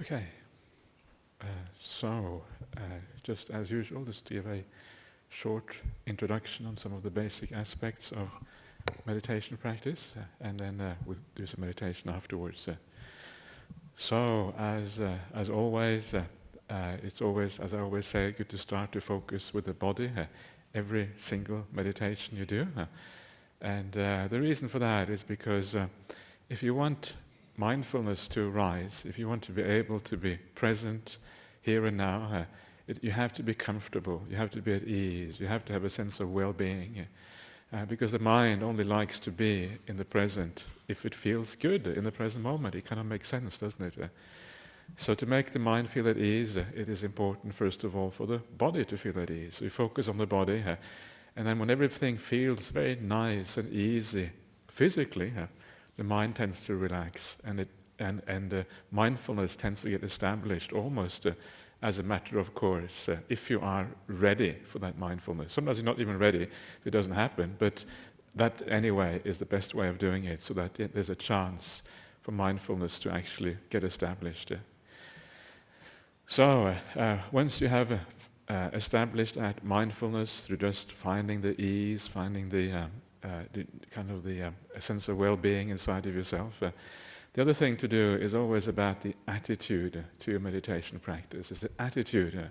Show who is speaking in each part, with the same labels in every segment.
Speaker 1: Okay, so just as usual, just to give a short introduction on some of the basic aspects of meditation practice, and then we'll do some meditation afterwards. So, as always, it's always, as I always say, good to start to focus with the body. Every single meditation you do, and the reason for that is because if you want mindfulness to arise, if you want to be able to be present here and now, you have to be comfortable, you have to be at ease, you have to have a sense of well-being, because the mind only likes to be in the present if it feels good in the present moment. It kind of makes sense, doesn't it? So to make the mind feel at ease, it is important first of all for the body to feel at ease. So you focus on the body, and then when everything feels very nice and easy physically, the mind tends to relax, and mindfulness tends to get established almost as a matter of course, if you are ready for that mindfulness. Sometimes you're not even ready, it doesn't happen, but that anyway is the best way of doing it, so that there's a chance for mindfulness to actually get established. So once you have established that mindfulness through just finding the ease, finding the sense of well-being inside of yourself, the other thing to do is always about the attitude to your meditation practice. It's the attitude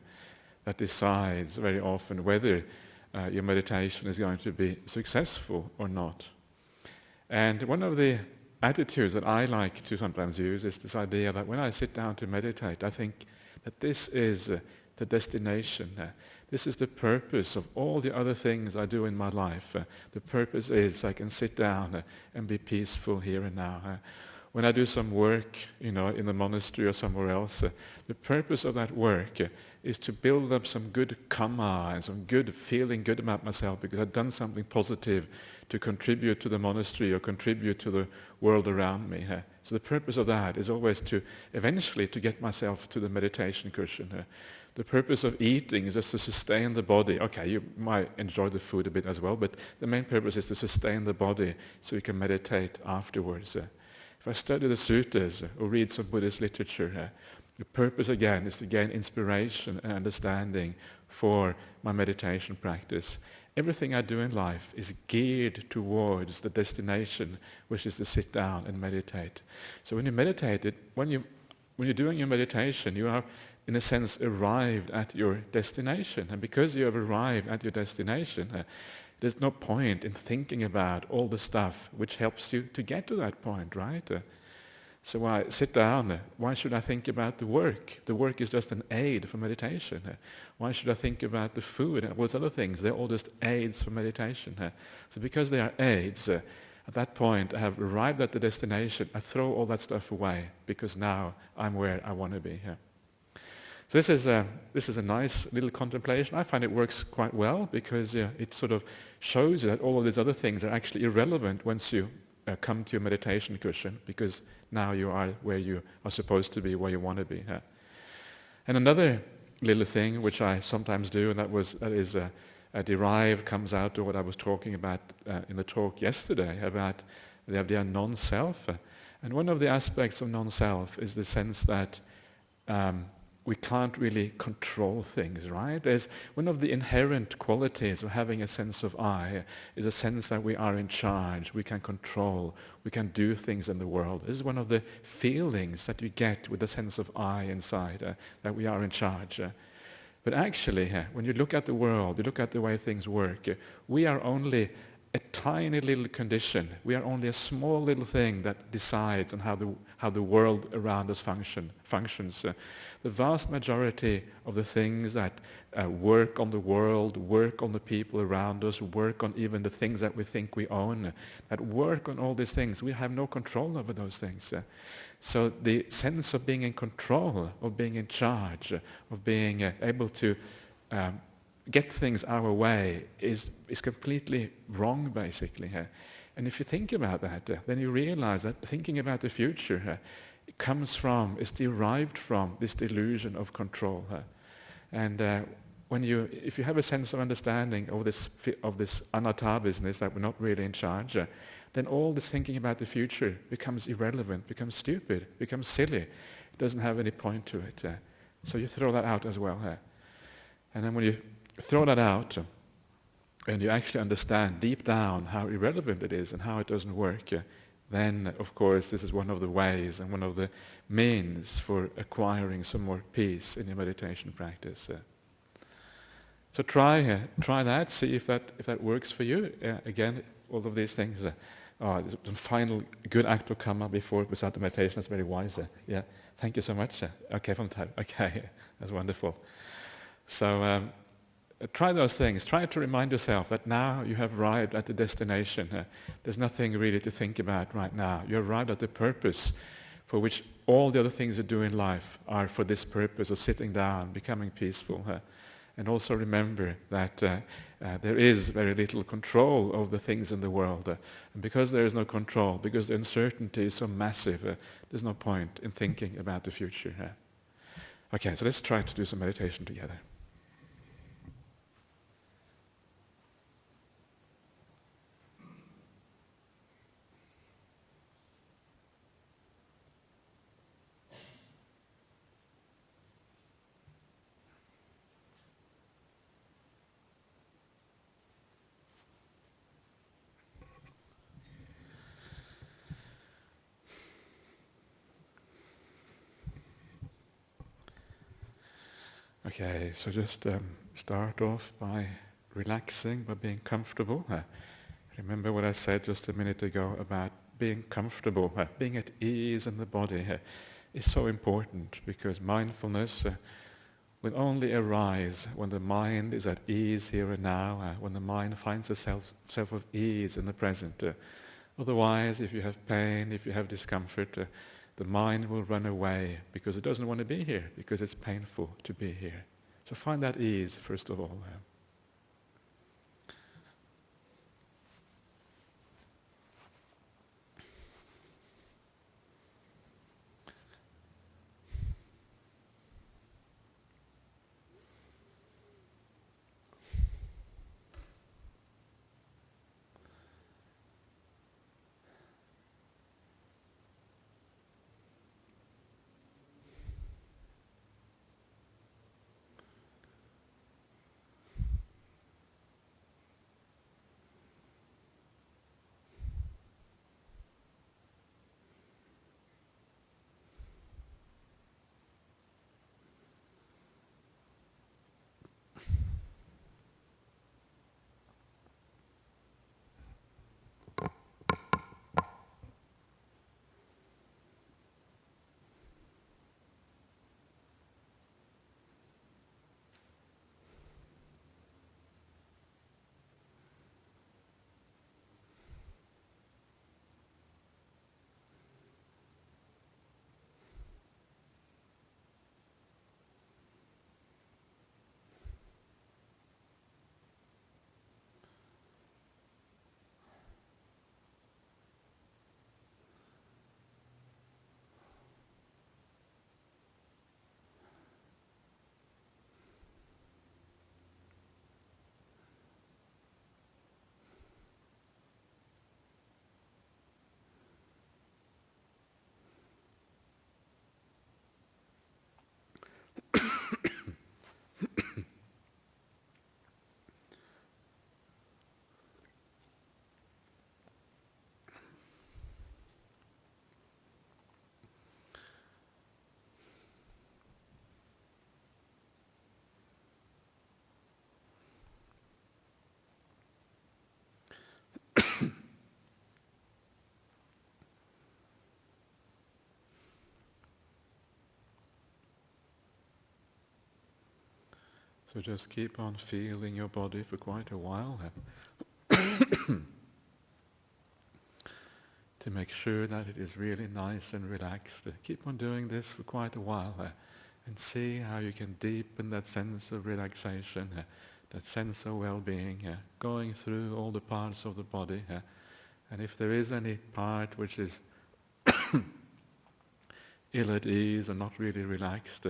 Speaker 1: that decides very often whether your meditation is going to be successful or not. And one of the attitudes that I like to sometimes use is this idea that when I sit down to meditate, I think that this is the destination. This is the purpose of all the other things I do in my life. The purpose is I can sit down and be peaceful here and now. When I do some work, in the monastery or somewhere else, the purpose of that work is to build up some good karma and some good feeling good about myself because I've done something positive to contribute to the monastery or contribute to the world around me. So the purpose of that is always to eventually to get myself to the meditation cushion. The purpose of eating is just to sustain the body. Okay, you might enjoy the food a bit as well, but the main purpose is to sustain the body so you can meditate afterwards. If I study the suttas or read some Buddhist literature, the purpose again is to gain inspiration and understanding for my meditation practice. Everything I do in life is geared towards the destination, which is to sit down and meditate. So when you meditate, when you're doing your meditation, you are in a sense arrived at your destination. And because you have arrived at your destination, there's no point in thinking about all the stuff which helps you to get to that point, right? So when I sit down, why should I think about the work? The work is just an aid for meditation. Why should I think about the food and all those other things? They're all just aids for meditation. So because they are aids, at that point I have arrived at the destination. I throw all that stuff away because now I'm where I want to be. So this is a nice little contemplation. I find it works quite well because it sort of shows you that all of these other things are actually irrelevant once you come to your meditation cushion, because now you are where you are supposed to be, where you want to be. And another little thing which I sometimes do, and that is derived, comes out of what I was talking about in the talk yesterday about the idea of non-self. And one of the aspects of non-self is the sense that we can't really control things, right? There's one of the inherent qualities of having a sense of I is a sense that we are in charge, we can control, we can do things in the world. This is one of the feelings that you get with the sense of I inside, that we are in charge. But actually, when you look at the world, you look at the way things work, we are only a tiny little condition. We are only a small little thing that decides on how the world around us functions. The vast majority of the things that work on the world, work on the people around us, work on even the things that we think we own, that work on all these things, we have no control over those things. So the sense of being in control, of being in charge, of being able to get things our way is completely wrong, basically. And if you think about that, then you realize that thinking about the future is derived from this delusion of control. And if you have a sense of understanding of this anatta business, that we're not really in charge, then all this thinking about the future becomes irrelevant, becomes stupid, becomes silly. It doesn't have any point to it. So you throw that out as well. And then when you throw that out, and you actually understand deep down how irrelevant it is and how it doesn't work, then, of course, this is one of the ways and one of the means for acquiring some more peace in your meditation practice. So try that, see if that works for you. Again, all of these things. The final good act of karma before we start the meditation. That's very wise. Yeah, thank you so much. Okay, from time. Okay, that's wonderful. So try those things. Try to remind yourself that now you have arrived at the destination. There's nothing really to think about right now. You arrived at the purpose for which all the other things you do in life are for this purpose of sitting down, becoming peaceful. And also remember that there is very little control of the things in the world. And because there is no control, because the uncertainty is so massive, there's no point in thinking about the future. Okay, so let's try to do some meditation together. Okay, so just start off by relaxing, by being comfortable. Remember what I said just a minute ago about being comfortable, being at ease in the body is so important, because mindfulness will only arise when the mind is at ease here and now, when the mind finds itself of ease in the present. Otherwise, if you have pain, if you have discomfort, the mind will run away because it doesn't want to be here, because it's painful to be here. So find that ease, first of all. So just keep on feeling your body for quite a while to make sure that it is really nice and relaxed. Keep on doing this for quite a while and see how you can deepen that sense of relaxation, that sense of well-being, going through all the parts of the body. And if there is any part which is ill at ease or not really relaxed,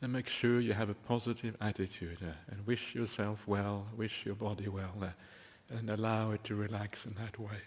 Speaker 1: then make sure you have a positive attitude and wish yourself well, wish your body well, and allow it to relax in that way.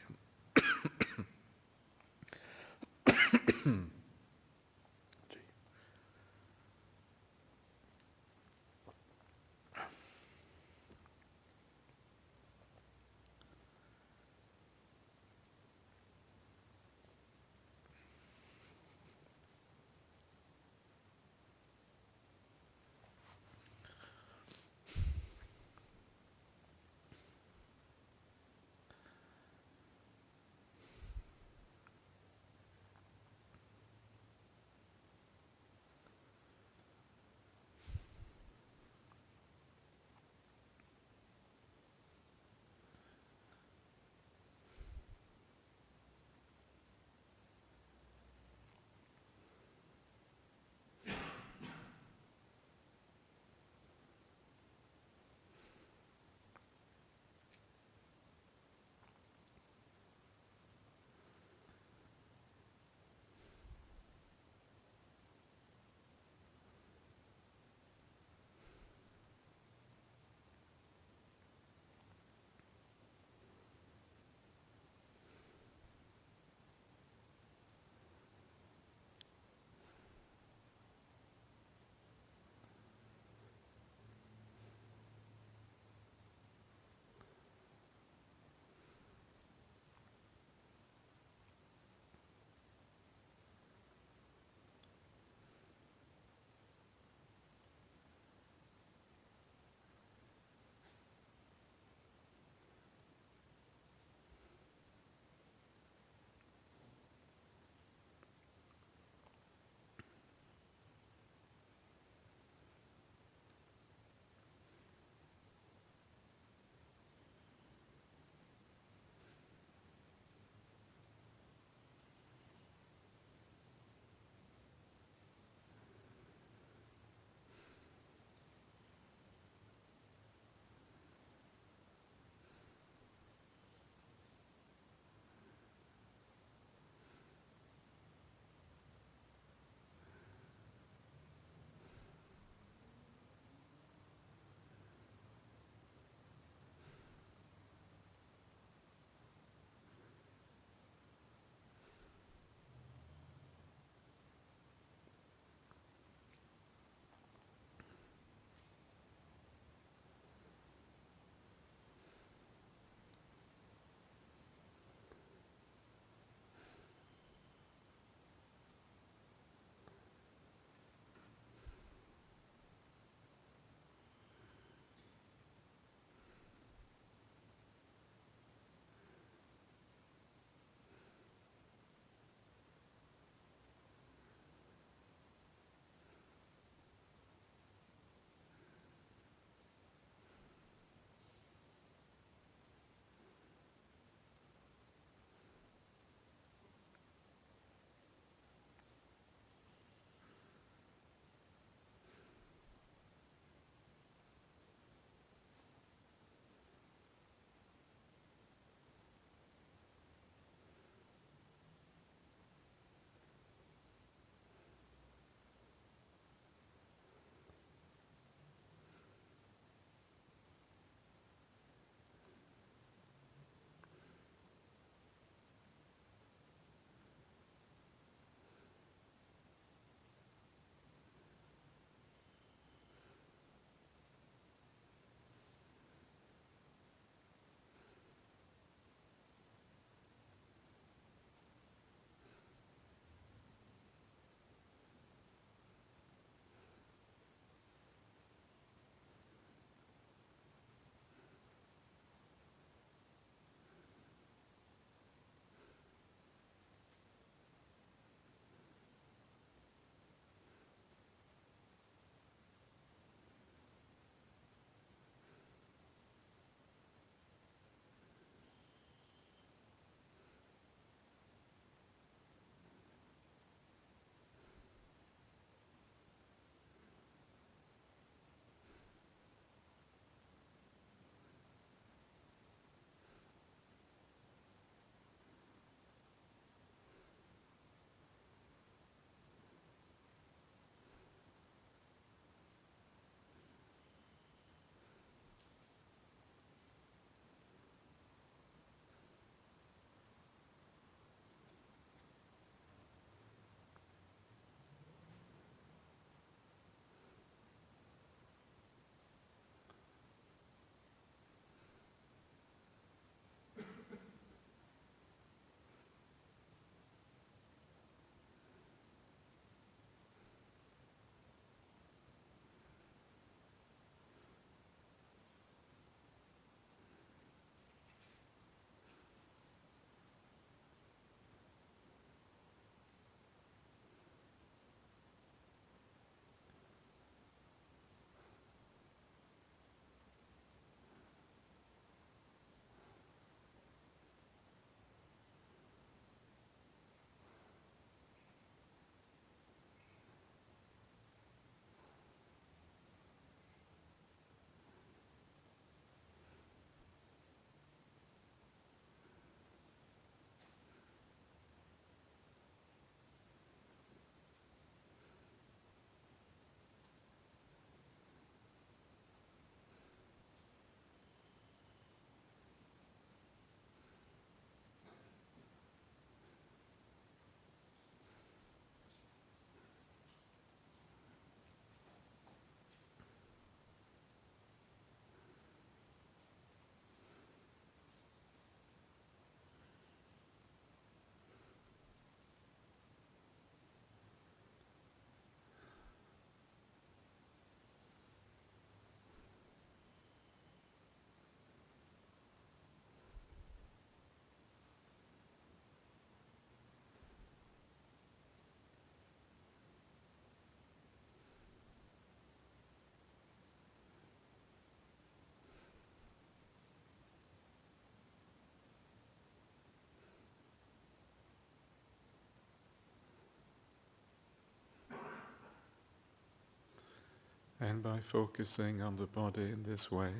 Speaker 1: And by focusing on the body in this way,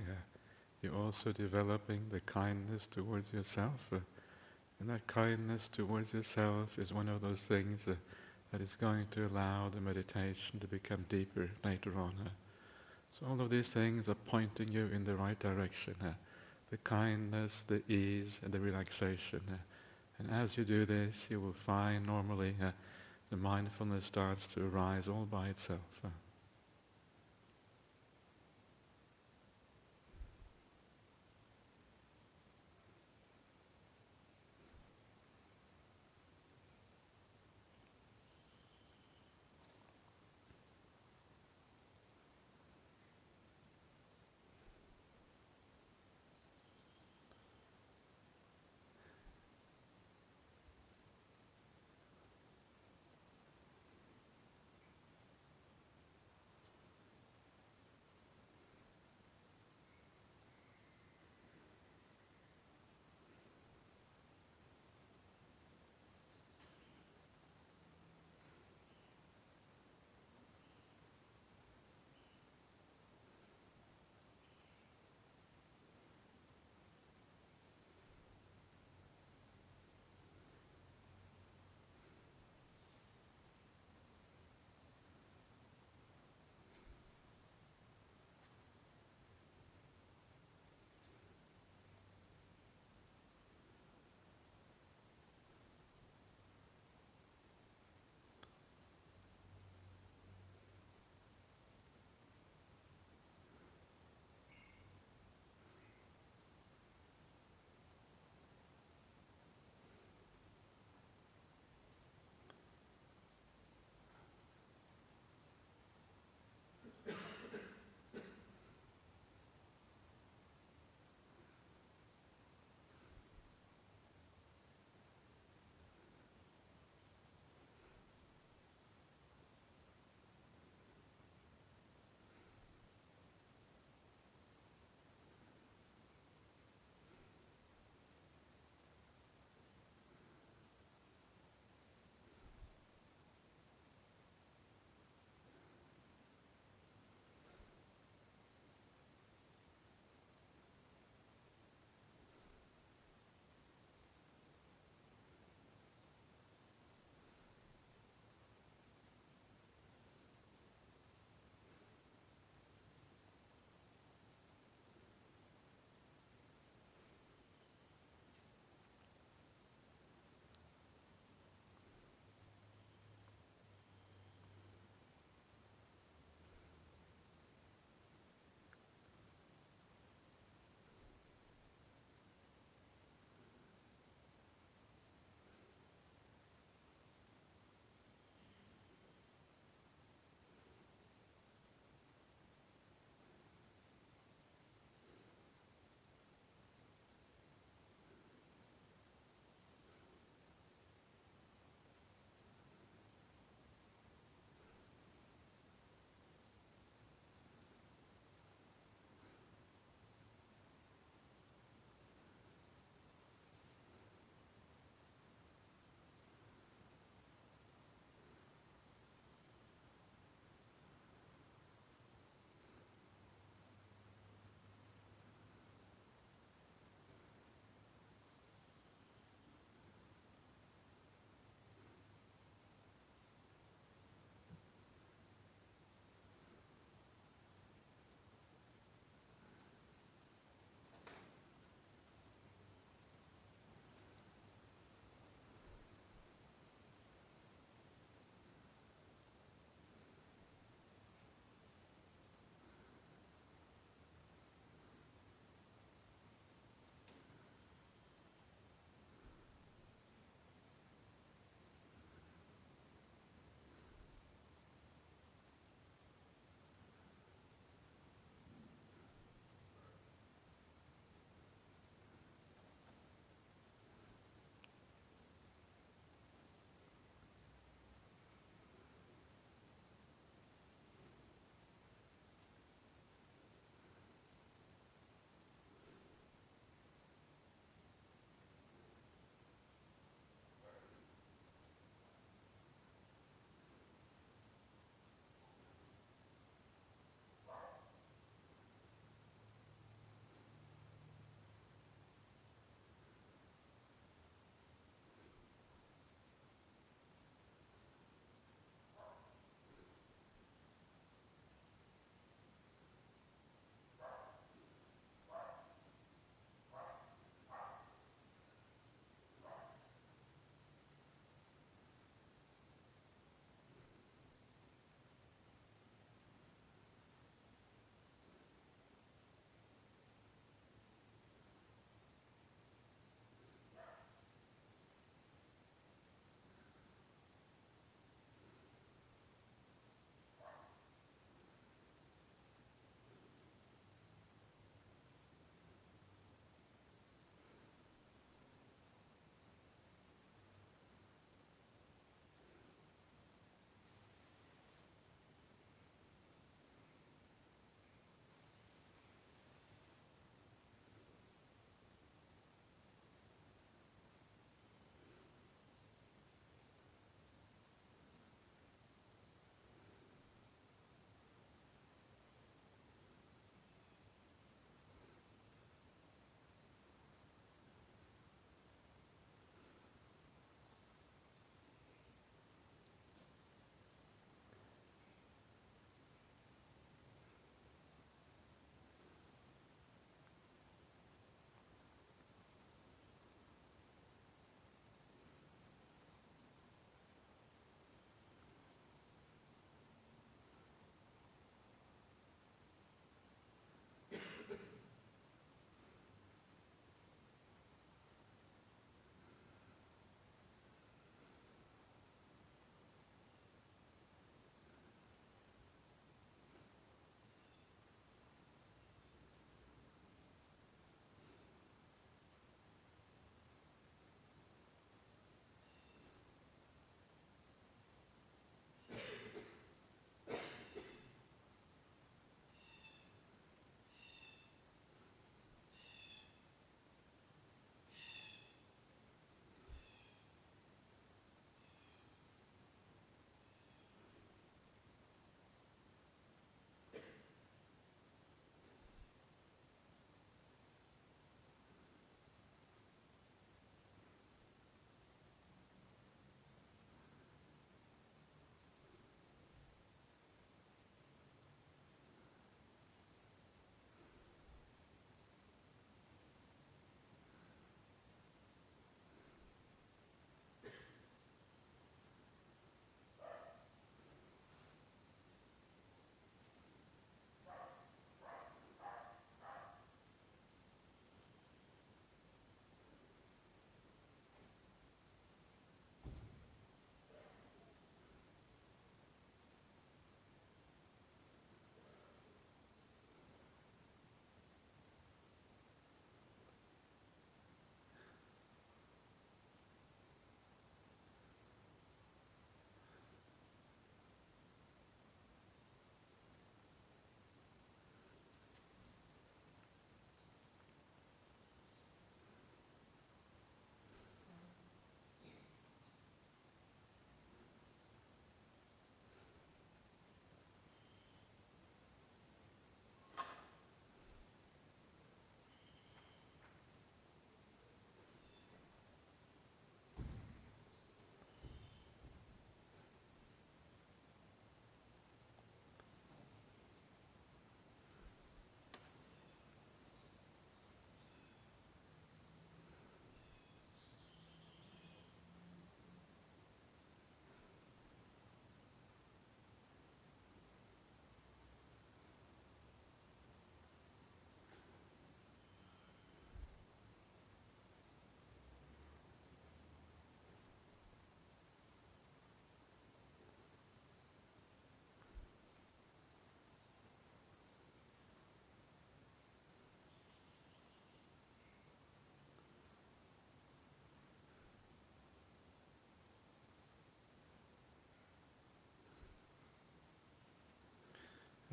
Speaker 1: you're also developing the kindness towards yourself. And that kindness towards yourself is one of those things that is going to allow the meditation to become deeper later on. So all of these things are pointing you in the right direction. The kindness, the ease, and the relaxation. And as you do this, you will find normally the mindfulness starts to arise all by itself.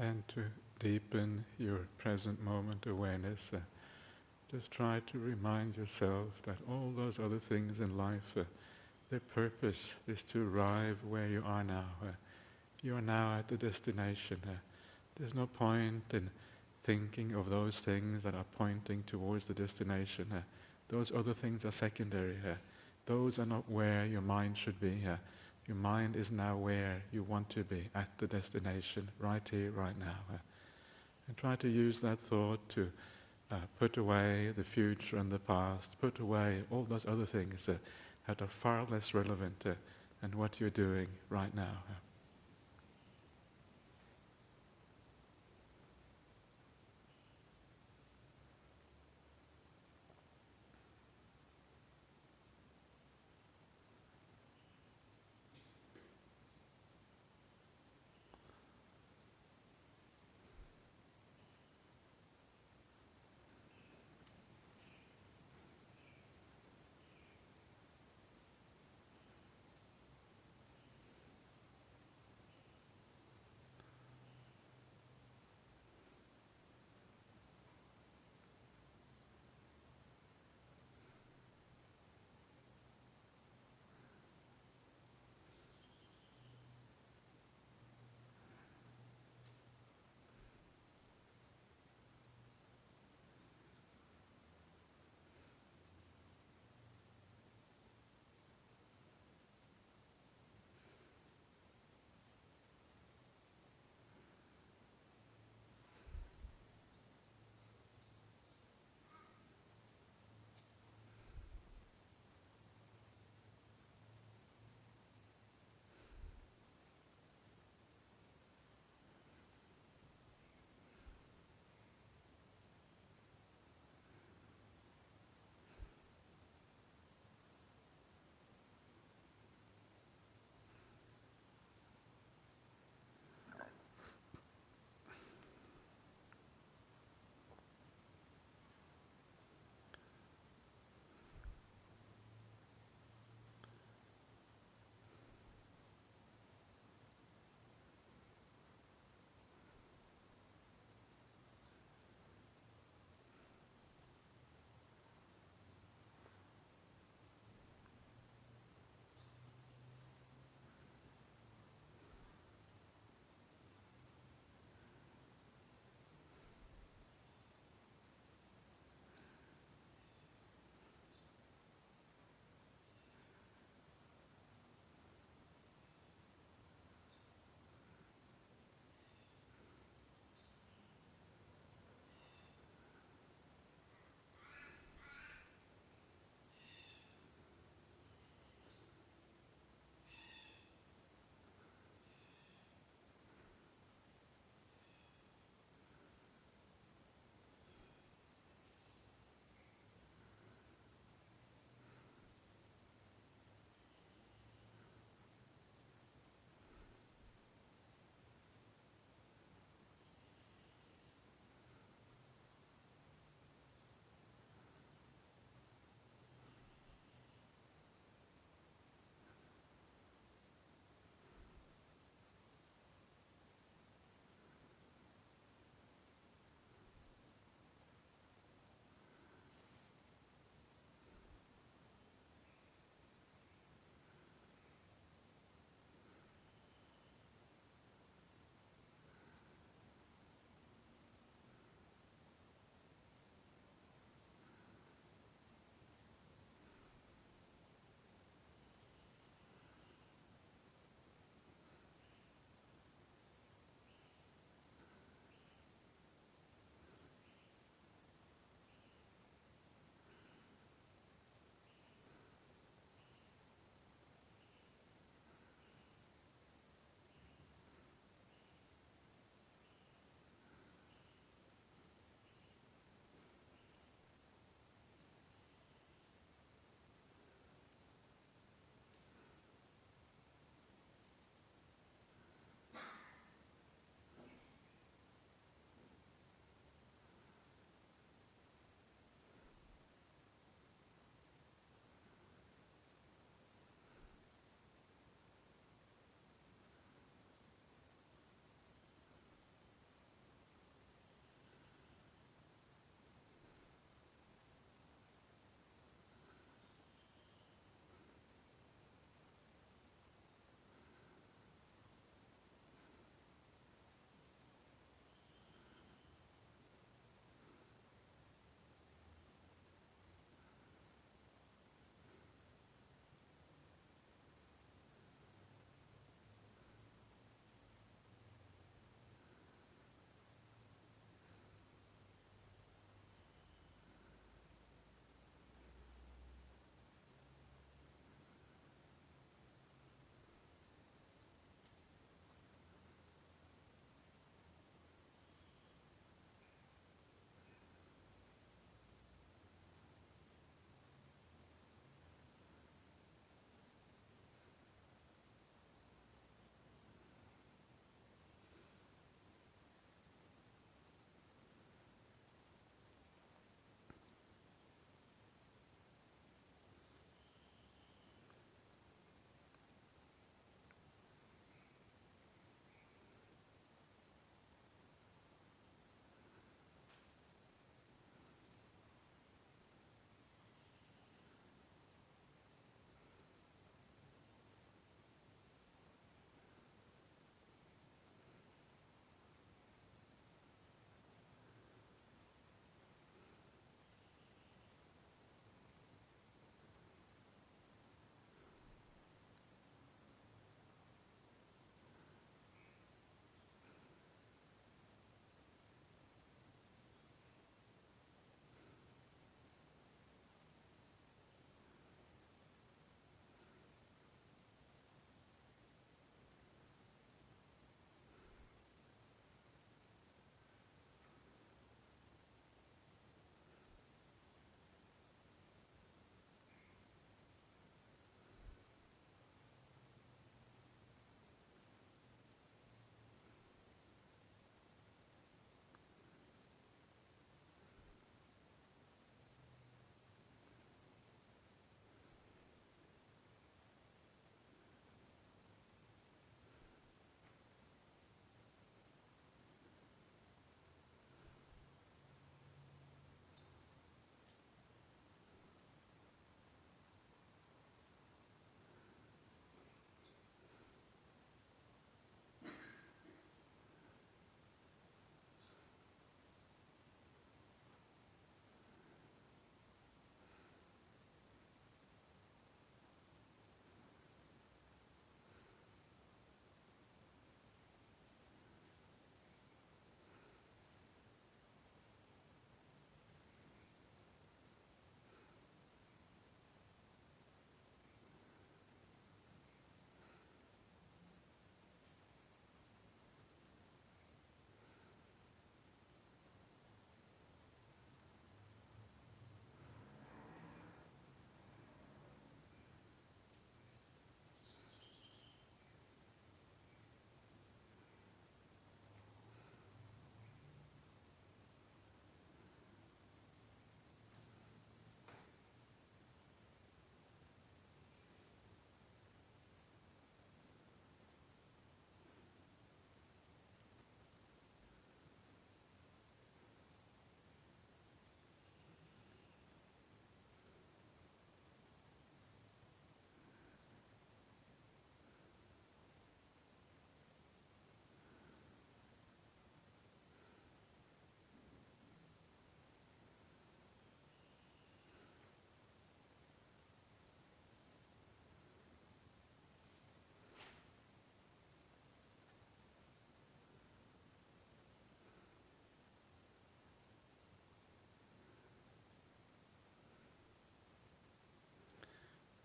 Speaker 1: and to deepen your present moment awareness, just try to remind yourself that all those other things in life, their purpose is to arrive where you are now. You are now at the destination. There's no point in thinking of those things that are pointing towards the destination. Those other things are secondary. Those are not where your mind should be. Your mind is now where you want to be, at the destination, right here, right now. And try to use that thought to put away the future and the past, put away all those other things that are far less relevant than what you're doing right now.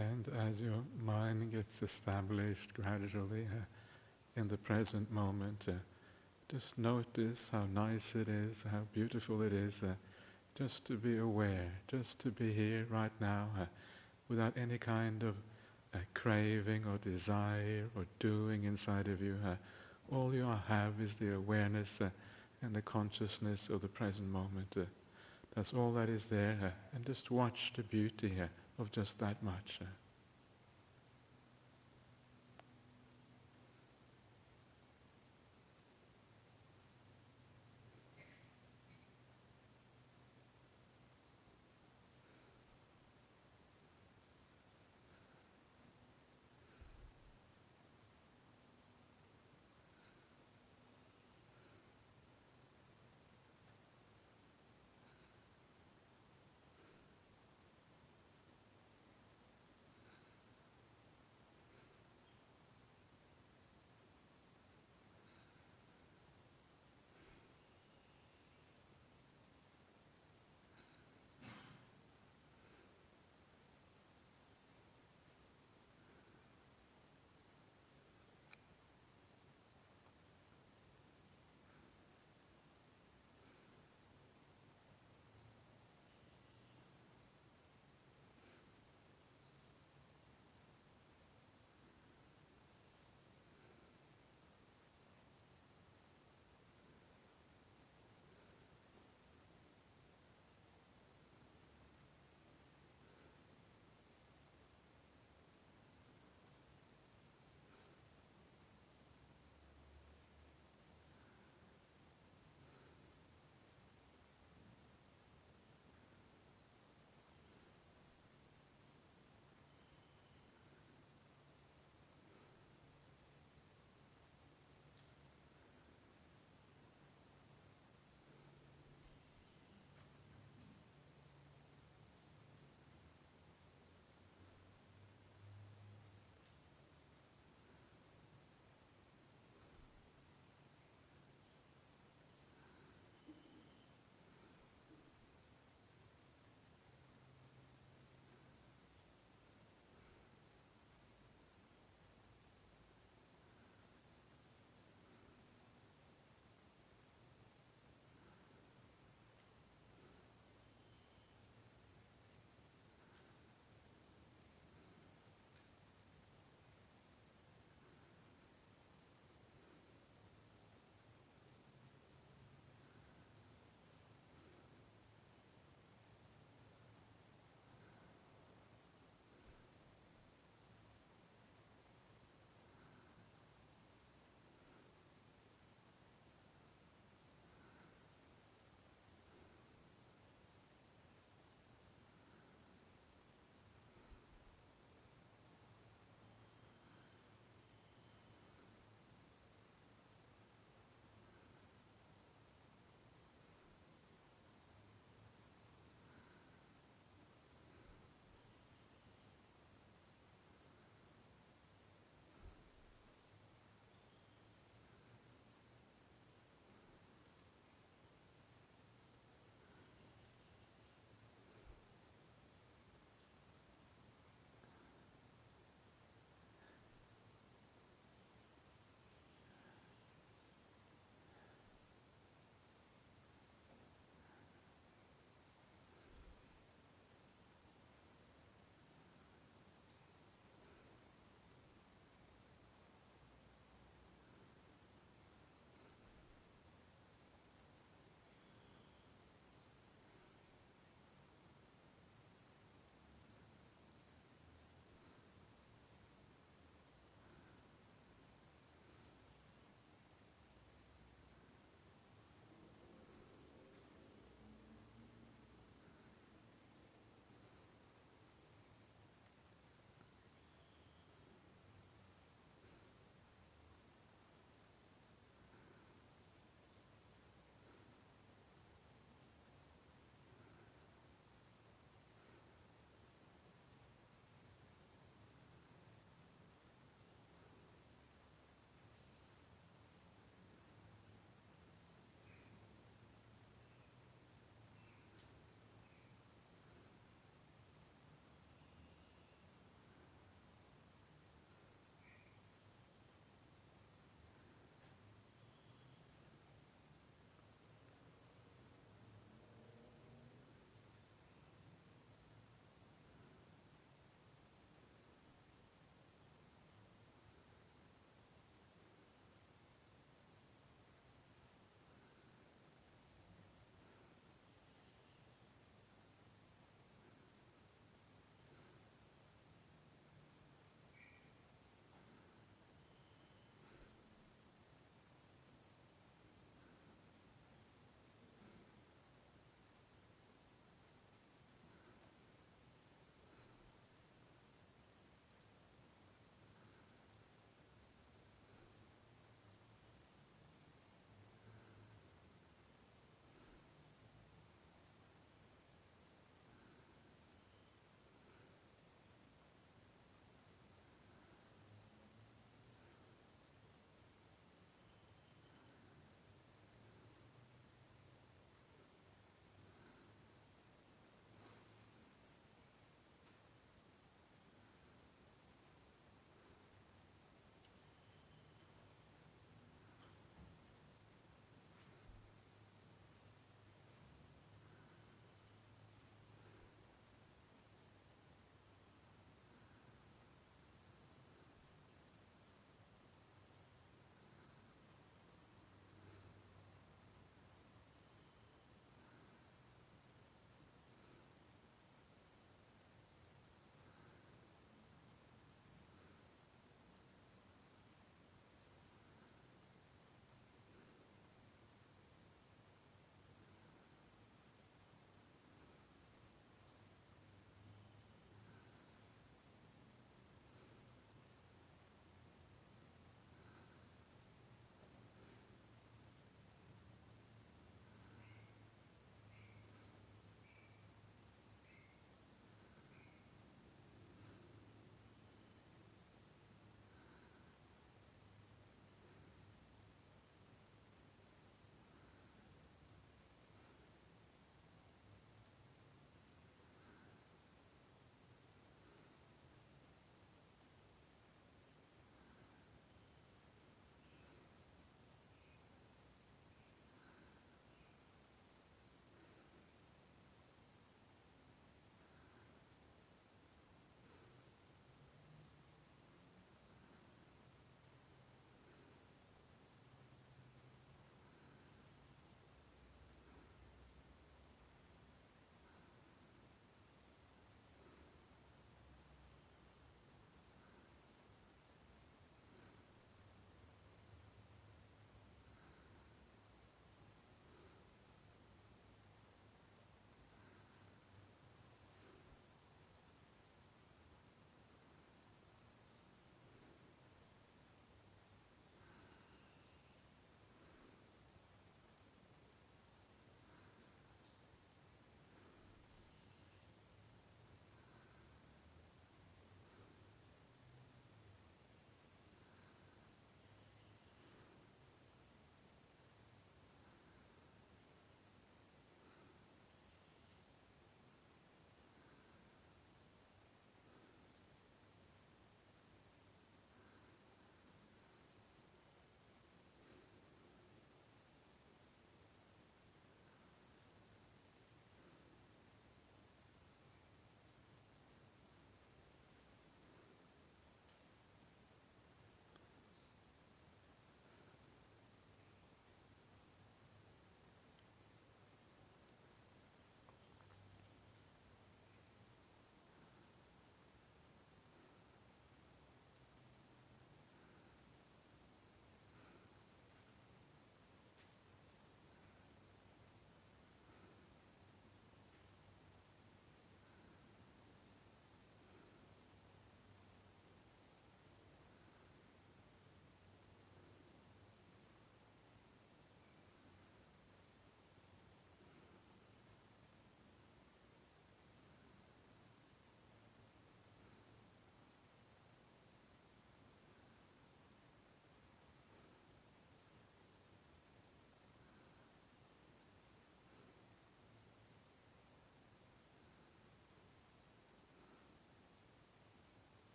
Speaker 1: And as your mind gets established gradually in the present moment, just notice how nice it is, how beautiful it is, just to be aware, just to be here right now, without any kind of craving or desire or doing inside of you. All you have is the awareness and the consciousness of the present moment. That's all that is there, and just watch the beauty of just that much.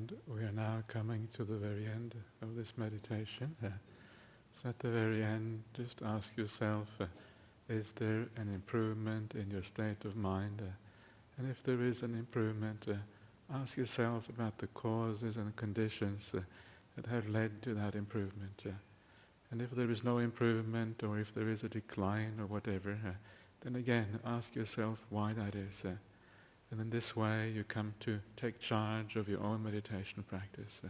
Speaker 1: And we are now coming to the very end of this meditation. So at the very end, just ask yourself, is there an improvement in your state of mind? And if there is an improvement, ask yourself about the causes and conditions that have led to that improvement. And if there is no improvement, or if there is a decline or whatever, then again ask yourself why that is. And in this way you come to take charge of your own meditation practice.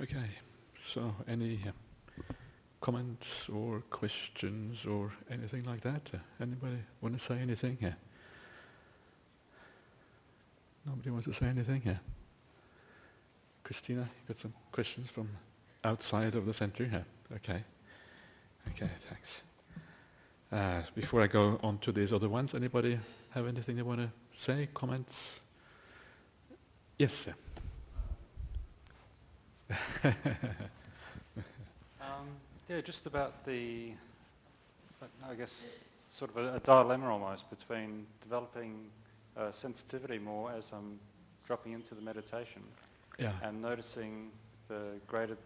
Speaker 1: Okay, so any comments or questions or anything like that? Anybody want to say anything? Nobody wants to say anything? Christina, you got some questions from outside of the center? Okay. Okay, thanks. Before I go on to these other ones, anybody have anything they want to say, comments? Yes, sir.
Speaker 2: Yeah, just about the, I guess, sort of a dilemma almost between developing sensitivity more as I'm dropping into the meditation, and noticing the greater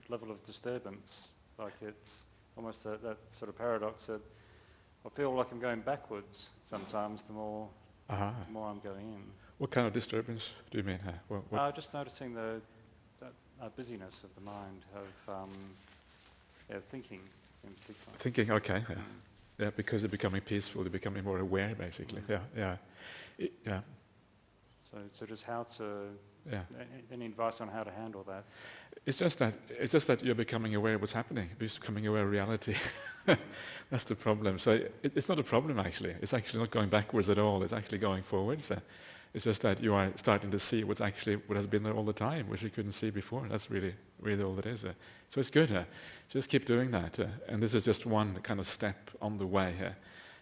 Speaker 2: level of disturbance. Like it's almost that sort of paradox that I feel like I'm going backwards sometimes the more I'm going in.
Speaker 1: What kind of disturbance do you mean?
Speaker 2: Just noticing that busyness of the mind, of thinking in particular.
Speaker 1: Thinking, okay. Yeah, because you're becoming peaceful, you're becoming more aware, basically. Yeah.
Speaker 2: So just how to, any advice on how to handle that?
Speaker 1: It's just that you're becoming aware of what's happening, you're becoming aware of reality. That's the problem. So it's not a problem, actually. It's actually not going backwards at all, it's actually going forwards. It's just that you are starting to see what has been there all the time, which you couldn't see before. That's really all it is. So it's good. Just keep doing that. And this is just one kind of step on the way.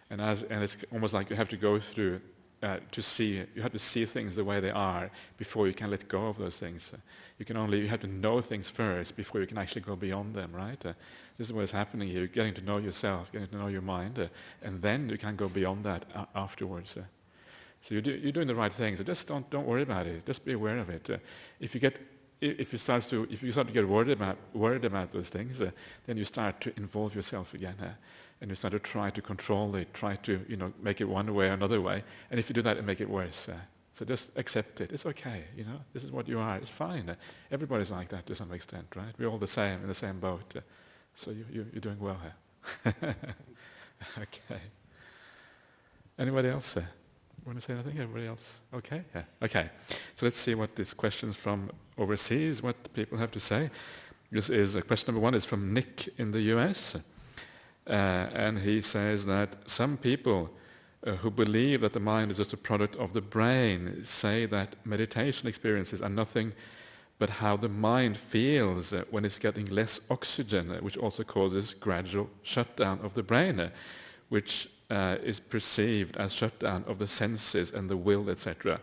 Speaker 1: And it's almost like you have to go through to see. You have to see things the way they are before you can let go of those things. You have to know things first before you can actually go beyond them, right? This is what is happening here. You're getting to know yourself, getting to know your mind, and then you can go beyond that afterwards. So you're doing the right thing. So just don't worry about it. Just be aware of it. If you start to get worried about those things, then you start to involve yourself again, and you start to try to control it, try to make it one way or another way. And if you do that, it make it worse. So just accept it. It's okay. This is what you are. It's fine. Everybody's like that to some extent, right? We're all the same in the same boat. So you're doing well here. Okay. Anybody else? Want to say anything? Everybody else? Okay? Yeah. Okay. So let's see what these questions from overseas, what people have to say. This is question number 1 is from Nick in the US. And he says that some people who believe that the mind is just a product of the brain say that meditation experiences are nothing but how the mind feels when it's getting less oxygen, which also causes gradual shutdown of the brain, which is perceived as shutdown of the senses and the will, etc.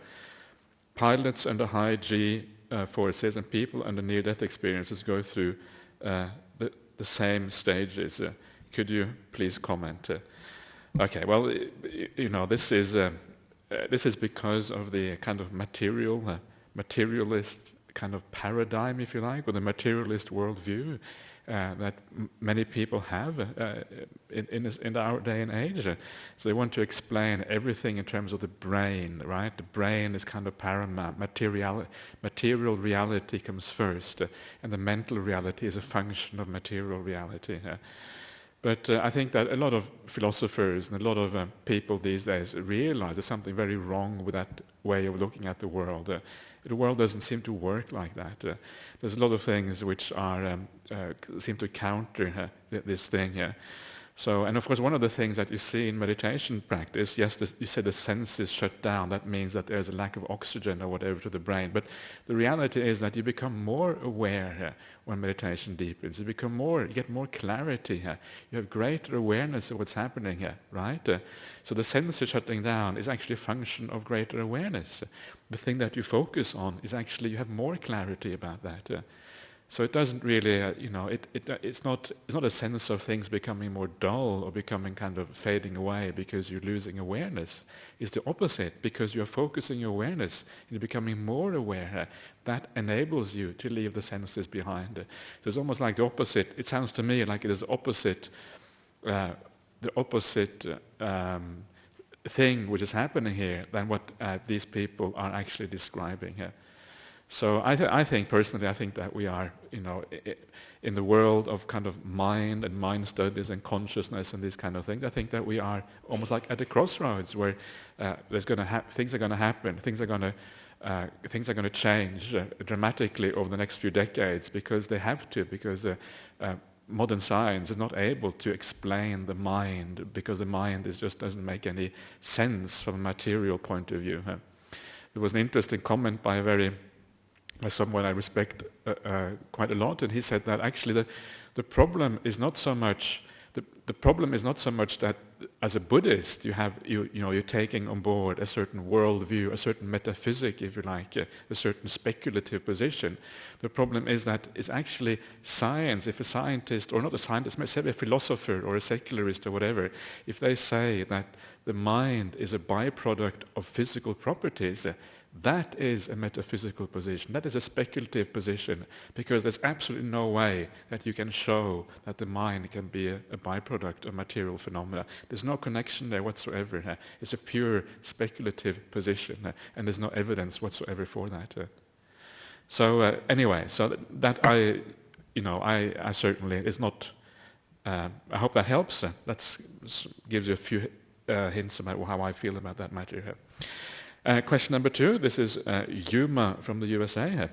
Speaker 1: Pilots under high G forces and people under near-death experiences go through the same stages. Could you please comment? Okay, well, this is because of the kind of materialist kind of paradigm, if you like, or the materialist worldview that many people have in our day and age. So they want to explain everything in terms of the brain, right? The brain is kind of paramount. Material reality comes first, and the mental reality is a function of material reality. But I think that a lot of philosophers and a lot of people these days realize there's something very wrong with that way of looking at the world. The world doesn't seem to work like that. There's a lot of things which are seem to counter this thing. So, and of course, one of the things that you see in meditation practice, yes, you say the senses shut down. That means that there's a lack of oxygen or whatever to the brain. But the reality is that you become more aware when meditation deepens. You get more clarity. You have greater awareness of what's happening here, right? So the senses shutting down is actually a function of greater awareness. The thing that you focus on is actually, you have more clarity about that. So it doesn't really, it's not a sense of things becoming more dull or becoming kind of fading away because you're losing awareness. It's the opposite. Because you're focusing your awareness and you're becoming more aware, that enables you to leave the senses behind. So it's almost like the opposite. It sounds to me like it is the opposite thing which is happening here than what these people are actually describing here. So I think personally, I think that we are, in the world of kind of mind and mind studies and consciousness and these kind of things, I think that we are almost like at a crossroads where things are going to happen, things are going to change dramatically over the next few decades because they have to, because modern science is not able to explain the mind because the mind just doesn't make any sense from a material point of view. There was an interesting comment by someone I respect quite a lot, and he said that actually the problem is not so much that as a Buddhist you're taking on board a certain worldview, a certain metaphysic, if you like, a certain speculative position. The problem is that it's actually science. If a scientist, or not a scientist, maybe a philosopher or a secularist or whatever, if they say that the mind is a byproduct of physical properties, that is a metaphysical position. That is a speculative position, because there's absolutely no way that you can show that the mind can be a byproduct of material phenomena. There's no connection there whatsoever. It's a pure speculative position, and there's no evidence whatsoever for that. So anyway, so that I certainly, it's not, I hope that helps. That gives you a few hints about how I feel about that matter. Question number 2, this is Yuma from the USA.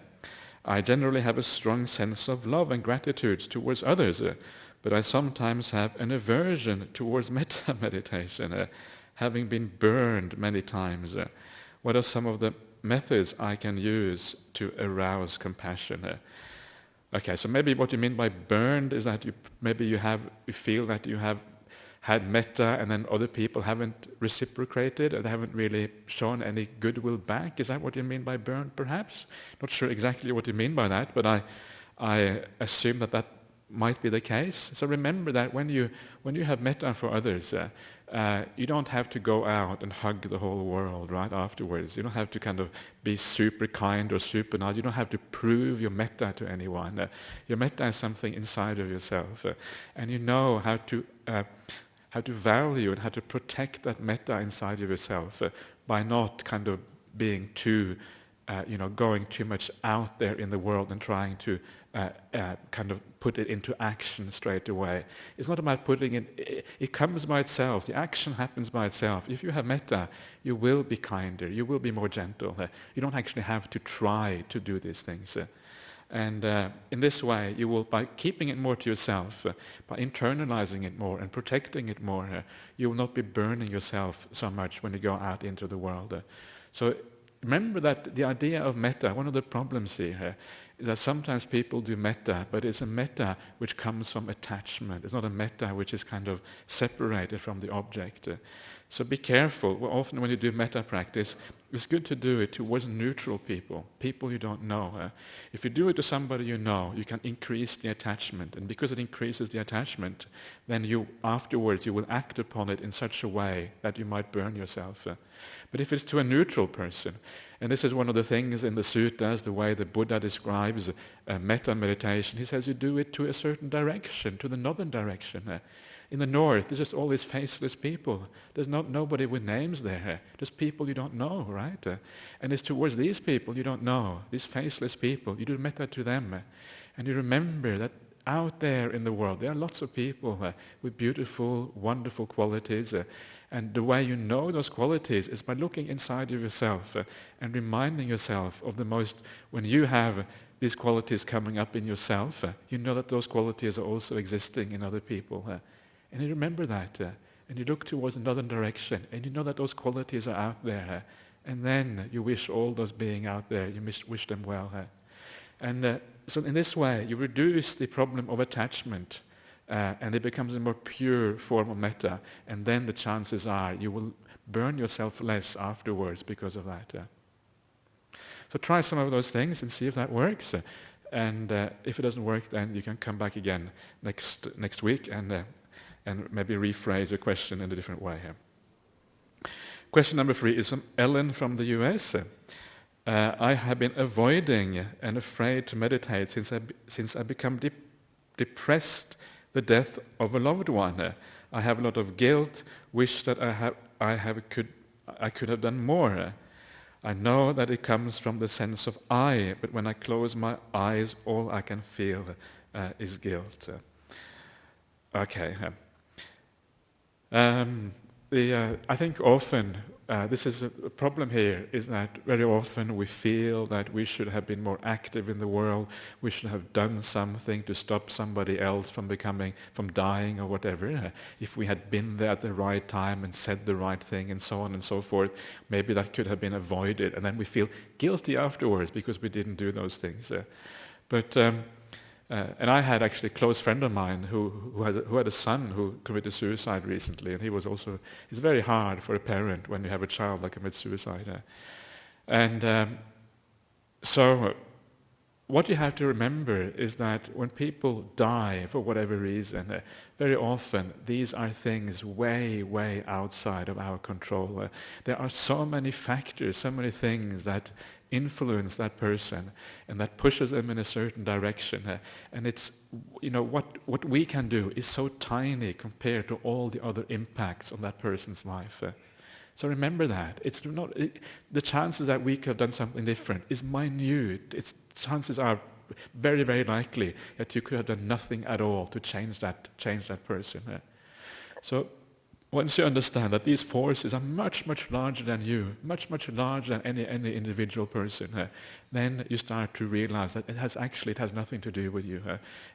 Speaker 1: I generally have a strong sense of love and gratitude towards others, but I sometimes have an aversion towards metta meditation, having been burned many times. What are some of the methods I can use to arouse compassion? Okay, so maybe what you mean by burned is that you feel that you have had metta and then other people haven't reciprocated and haven't really shown any goodwill back. Is that what you mean by burned, perhaps? Not sure exactly what you mean by that, but I assume that might be the case. So remember that when you have metta for others, you don't have to go out and hug the whole world right afterwards. You don't have to kind of be super kind or super nice. You don't have to prove your metta to anyone. Your metta is something inside of yourself, and you know how to value and how to protect that metta inside of yourself by not kind of being too, going too much out there in the world and trying to kind of put it into action straight away. It's not about putting it, it comes by itself. The action happens by itself. If you have metta, you will be kinder, you will be more gentle. You don't actually have to try to do these things. And in this way, you will, by keeping it more to yourself, by internalizing it more and protecting it more, you will not be burning yourself so much when you go out into the world. So remember that the idea of metta, one of the problems here, is that sometimes people do metta, but it's a metta which comes from attachment. It's not a metta which is kind of separated from the object. So be careful. Well, often when you do metta practice, it's good to do it towards neutral people, people you don't know. If you do it to somebody you know, you can increase the attachment. And because it increases the attachment, then afterwards you will act upon it in such a way that you might burn yourself. But if it's to a neutral person, and this is one of the things in the suttas, the way the Buddha describes metta meditation, he says you do it to a certain direction, to the northern direction. In the north, there's just all these faceless people. There's nobody with names there. Just people you don't know, right? And it's towards these people you don't know, these faceless people. You do metta to them. And you remember that out there in the world, there are lots of people with beautiful, wonderful qualities. And the way you know those qualities is by looking inside of yourself and reminding yourself of when you have these qualities coming up in yourself, you know that those qualities are also existing in other people. And you remember that, and you look towards another direction, and you know that those qualities are out there, and then you wish all those beings out there, you wish them well. And so in this way, you reduce the problem of attachment, and it becomes a more pure form of metta, and then the chances are you will burn yourself less afterwards because of that. So try some of those things and see if that works. And if it doesn't work, then you can come back again next week and maybe rephrase your question in a different way. Question number 3 is from Ellen from the US. I have been avoiding and afraid to meditate since I become depressed the death of a loved one. I have a lot of guilt, wish that I could have done more. I know that it comes from the sense of I, but when I close my eyes, all I can feel is guilt. Okay. I think often this is a problem here, is that very often we feel that we should have been more active in the world, we should have done something to stop somebody else from dying or whatever. If we had been there at the right time and said the right thing and so on and so forth, maybe that could have been avoided, and then we feel guilty afterwards because we didn't do those things. And I had actually a close friend of mine who had a son who committed suicide recently, and it's very hard for a parent when you have a child that commits suicide. So what you have to remember is that when people die for whatever reason, very often these are things way, way outside of our control. There are so many factors, so many things that influence that person and that pushes them in a certain direction. And it's, what we can do is so tiny compared to all the other impacts on that person's life. So remember that. The chances that we could have done something different is minute. Chances are very, very likely that you could have done nothing at all to change that person. So once you understand that these forces are much, much larger than you, much, much larger than any individual person, then you start to realize that it has nothing to do with you.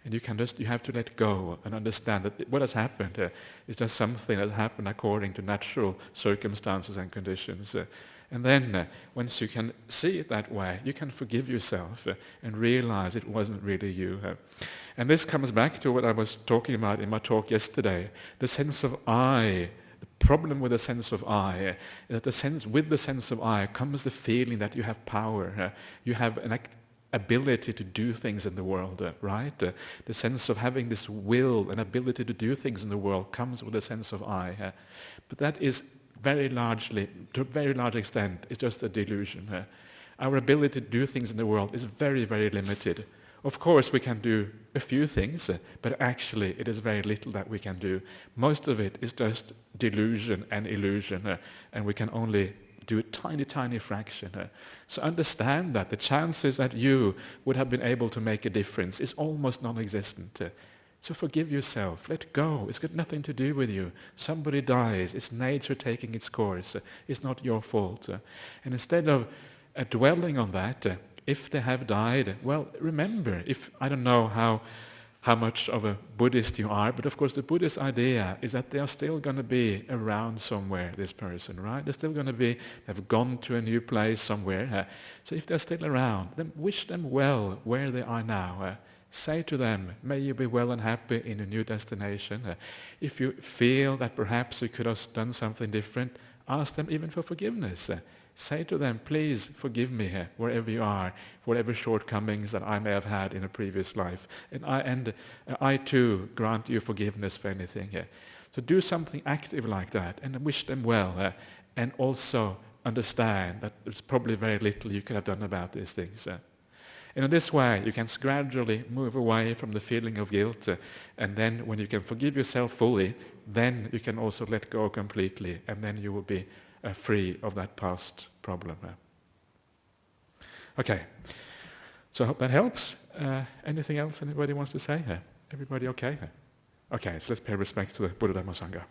Speaker 1: And you have to let go and understand that what has happened is just something that happened according to natural circumstances and conditions. And then, once you can see it that way, you can forgive yourself and realize it wasn't really you. And this comes back to what I was talking about in my talk yesterday, the sense of I. The problem with the sense of I is that with the sense of I comes the feeling that you have power. You have an ability to do things in the world, right? The sense of having this will and ability to do things in the world comes with a sense of I. But that is to a very large extent, is just a delusion. Our ability to do things in the world is very, very limited. Of course, we can do a few things, but actually it is very little that we can do. Most of it is just delusion and illusion, and we can only do a tiny, tiny fraction. So understand that the chances that you would have been able to make a difference is almost non-existent. So forgive yourself, let go, it's got nothing to do with you. Somebody dies, it's nature taking its course, it's not your fault. And instead of dwelling on that, if they have died, well, remember, if I don't know how much of a Buddhist you are, but of course the Buddhist idea is that they are still going to be around somewhere, this person, right? They're still going to be, they've gone to a new place somewhere. So if they're still around, then wish them well where they are now. Say to them, may you be well and happy in your new destination. If you feel that perhaps you could have done something different, ask them even for forgiveness. Say to them, please forgive me wherever you are, whatever shortcomings that I may have had in a previous life. And I too grant you forgiveness for anything. So do something active like that and wish them well. And also understand that there's probably very little you could have done about these things. And in this way, you can gradually move away from the feeling of guilt. And then when you can forgive yourself fully, then you can also let go completely. And then you will be free of that past problem. Okay, so I hope that helps. Anything else anybody wants to say? Everybody okay? Okay, so let's pay respect to the Buddha Dhamma Sangha.